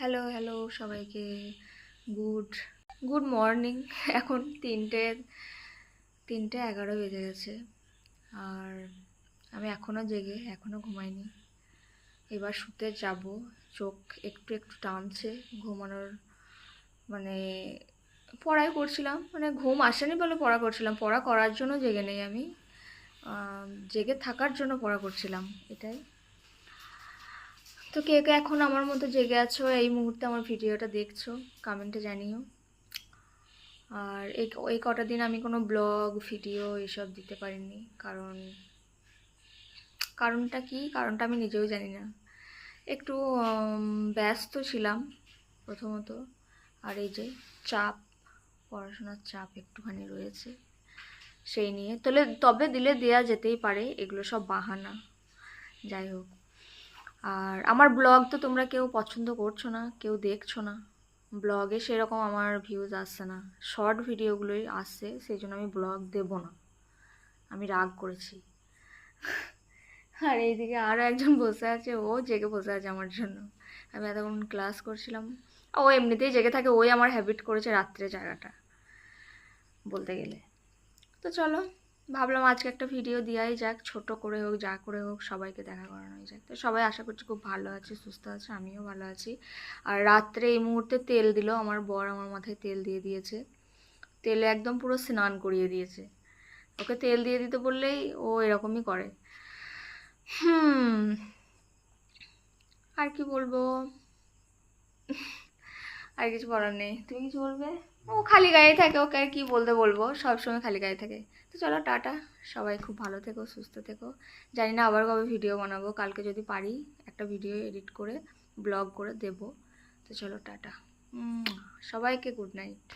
Hello hello সবাইকে good good morning. এখন 3:11 বেজে গেছে। আর আমি এখনও জেগে, এখনও ঘুমাইনি। এবার শুতে যাব। চোখ একটু একটু টানছে ঘুমানোর, মানে পড়াই করছিলাম, মানে ঘুম আসেনি বলে পড়া করছিলাম। পড়া করার জন্য জেগে নেই আমি, জেগে থাকার জন্য পড়া করছিলাম, এটাই। তো কে কে এখন আমার মতো জেগে আছো, এই মুহূর্তে আমার ভিডিওটা দেখছো, কমেন্টে জানিও। আর এই কটা দিন আমি কোনো ব্লগ ভিডিও এসব দিতে পারিনি, কারণটা কি, কারণটা আমি নিজেও জানি না। একটু ব্যস্ত ছিলাম প্রথমত, আর এই যে চাপ, পড়াশোনার চাপ একটুখানি রয়েছে, সেই নিয়ে তবে দিলে দেয়া যেতেই পারে, এগুলো সব বাহানা। যাই হোক, আর আমার ব্লগ তো তোমরা কেউ পছন্দ করছো না, কেউ দেখছো না। ব্লগে সেরকম আমার ভিউজ আসছে না, শর্ট ভিডিওগুলোই আসছে, সেই জন্য আমি ব্লগ দেব না, আমি রাগ করেছি। আর এইদিকে আরও একজন বসে আছে, ও জেগে বসে আছে আমার জন্য। আমি এতক্ষণ ক্লাস করছিলাম, ও এমনিতেই জেগে থাকে, ওই আমার হ্যাবিট করেছে রাত্রে জায়গাটা বলতে গেলে। তো চলো, ভাবলাম আজকে একটা ভিডিও দেওয়াই যাক, ছোট করে হোক, যা করে হোক, সবাইকে দেখা করানোই যাক। তো সবাই আশা করছি খুব ভালো আছে, সুস্থ আছে, আমিও ভালো আছি। আর রাত্রে এই মুহূর্তে তেল দিল আমার বর, আমার মাথায় তেল দিয়ে দিয়েছে, তেলে একদম পুরো স্নান করিয়ে দিয়েছে। ওকে তেল দিয়ে দিতে বললেই ও এরকমই করে। আর কি বলবো, আর কিছু বলার নেই। তুমি কিছু বলবে? ও খালি গায়ে থাকে, ওকে আর কি বলবো, সবসময় খালি গায়ে থাকে। তো চলো, টাটা। সবাই খুব ভালো থেকো, সুস্থ থেকো। জানি না আবার কবে ভিডিও বানাবো, কালকে যদি পারি একটা ভিডিও এডিট করে ব্লগ করে দেবো। তো চলো, টাটা। সবাইকে গুড নাইট।